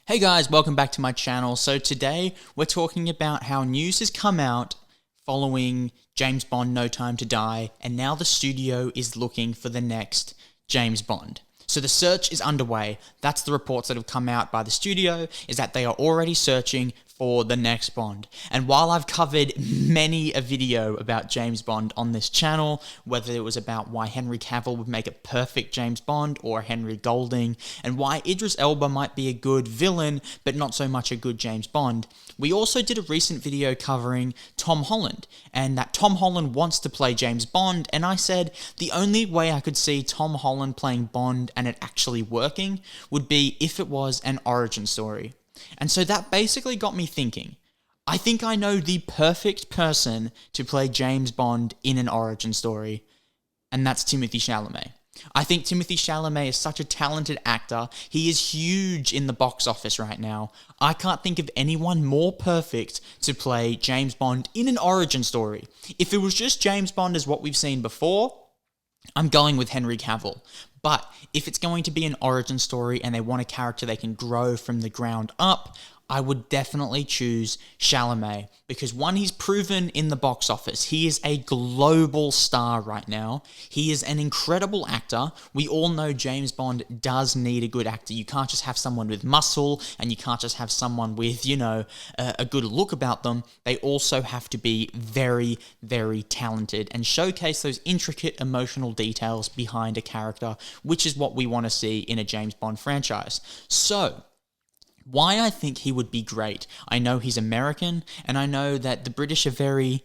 Hey guys, welcome back to my channel. So today we're talking about how news has come out following James Bond No Time to Die, and now the studio is looking for the next James Bond. So the search is underway. That's the reports that have come out by the studio, is that they are already searching for the next Bond. And while I've covered many a video about James Bond on this channel, whether it was about why Henry Cavill would make a perfect James Bond or Henry Golding, and why Idris Elba might be a good villain but not so much a good James Bond, we also did a recent video covering Tom Holland, and that Tom Holland wants to play James Bond, and I said the only way I could see Tom Holland playing Bond and it actually working would be if it was an origin story. And so that basically got me thinking. I think I know the perfect person to play James Bond in an origin story, and that's Timothee Chalamet. I think Timothee Chalamet is such a talented actor. He is huge in the box office right now. I can't think of anyone more perfect to play James Bond in an origin story. If it was just James Bond as what we've seen before, I'm going with Henry Cavill. But if it's going to be an origin story and they want a character they can grow from the ground up, I would definitely choose Chalamet, because one, he's proven in the box office. He is a global star right now. He is an incredible actor. We all know James Bond does need a good actor. You can't just have someone with muscle, and you can't just have someone with, a good look about them. They also have to be very, very talented and showcase those intricate emotional details behind a character, which is what we want to see in a James Bond franchise. So, why I think he would be great. I know he's American, and I know that the British are very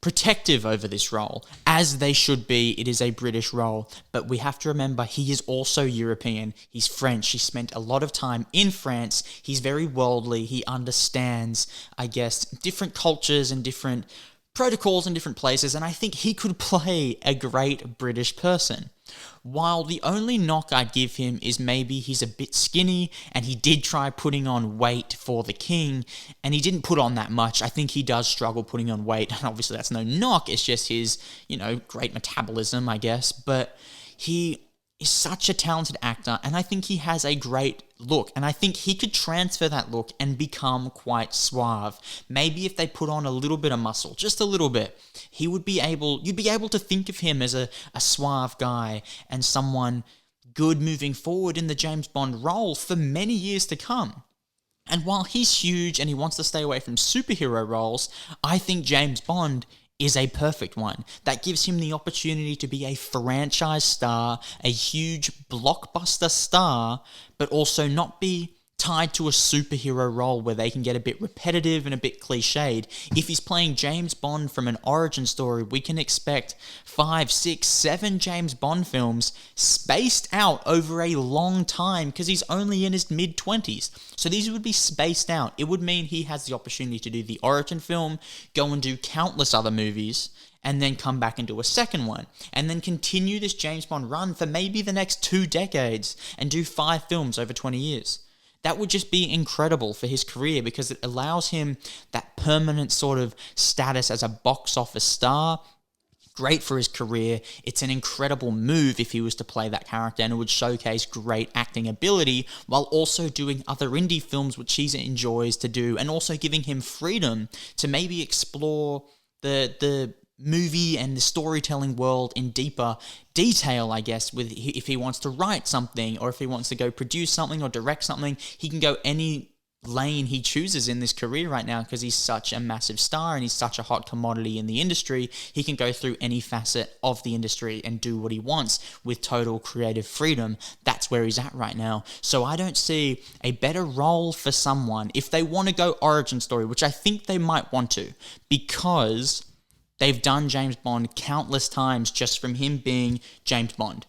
protective over this role, as they should be. It is a British role, but we have to remember he is also European. He's French. He spent a lot of time in France. He's very worldly. He understands, I guess, different cultures and different protocols in different places, and I think he could play a great British person. While the only knock I'd give him is maybe he's a bit skinny, and he did try putting on weight for the king, and he didn't put on that much. I think he does struggle putting on weight, and obviously that's no knock, it's just his, great metabolism, I guess, but he is such a talented actor, and I think he has a great look, and I think he could transfer that look and become quite suave. Maybe if they put on a little bit of muscle, just a little bit, you'd be able to think of him as a suave guy and someone good moving forward in the James Bond role for many years to come. And while he's huge and he wants to stay away from superhero roles, I think James Bond is a perfect one. That gives him the opportunity to be a franchise star, a huge blockbuster star, but also not be tied to a superhero role where they can get a bit repetitive and a bit cliched. If he's playing James Bond from an origin story, we can expect 5, 6, 7 James Bond films spaced out over a long time, because he's only in his mid-20s. So these would be spaced out. It would mean he has the opportunity to do the origin film, go and do countless other movies, and then come back and do a second one, and then continue this James Bond run for maybe the next 2 decades, and do 5 films over 20 years. That would just be incredible for his career, because it allows him that permanent sort of status as a box office star. Great for his career. It's an incredible move if he was to play that character, and it would showcase great acting ability while also doing other indie films which he enjoys to do, and also giving him freedom to maybe explore the movie and the storytelling world in deeper detail, I guess, with if he wants to write something, or if he wants to go produce something or direct something. He can go any lane he chooses in this career right now, because he's such a massive star and he's such a hot commodity in the industry. He can go through any facet of the industry and do what he wants with total creative freedom. That's where he's at right now. So I don't see a better role for someone if they want to go origin story, which I think they might want to, because they've done James Bond countless times just from him being James Bond.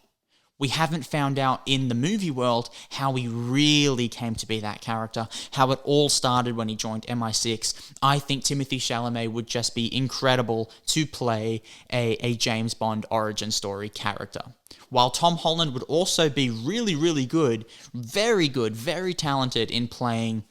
We haven't found out in the movie world how he really came to be that character, how it all started when he joined MI6. I think Timothee Chalamet would just be incredible to play a James Bond origin story character. While Tom Holland would also be really, really good, very talented in playing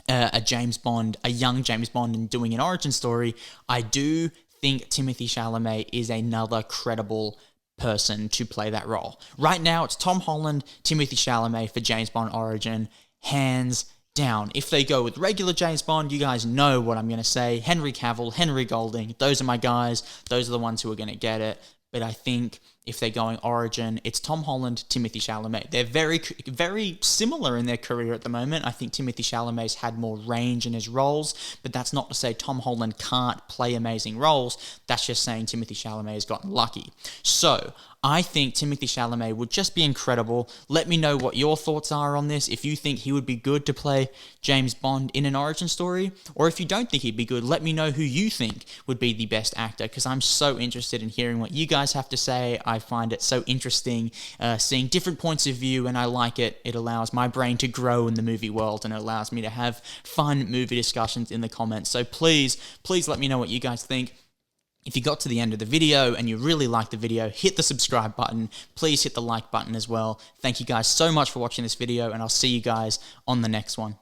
a James Bond, a young James Bond, and doing an origin story, I do think Timothee Chalamet is another credible person to play that role. Right now, it's Tom Holland, Timothee Chalamet for James Bond Origin, hands down. If they go with regular James Bond, you guys know what I'm going to say. Henry Cavill, Henry Golding, those are my guys. Those are the ones who are going to get it. But I think if they're going origin, it's Tom Holland, Timothee Chalamet. They're very, very similar in their career at the moment. I think Timothee Chalamet's had more range in his roles, but that's not to say Tom Holland can't play amazing roles. That's just saying Timothee Chalamet has gotten lucky. So I think Timothee Chalamet would just be incredible. Let me know what your thoughts are on this. If you think he would be good to play James Bond in an origin story, or if you don't think he'd be good, let me know who you think would be the best actor, because I'm so interested in hearing what you guys have to say. I find it so interesting seeing different points of view, and I like it. It allows my brain to grow in the movie world, and it allows me to have fun movie discussions in the comments. So please let me know what you guys think. If you got to the end of the video and you really liked the video, hit the subscribe button. Please hit the like button as well. Thank you guys so much for watching this video, and I'll see you guys on the next one.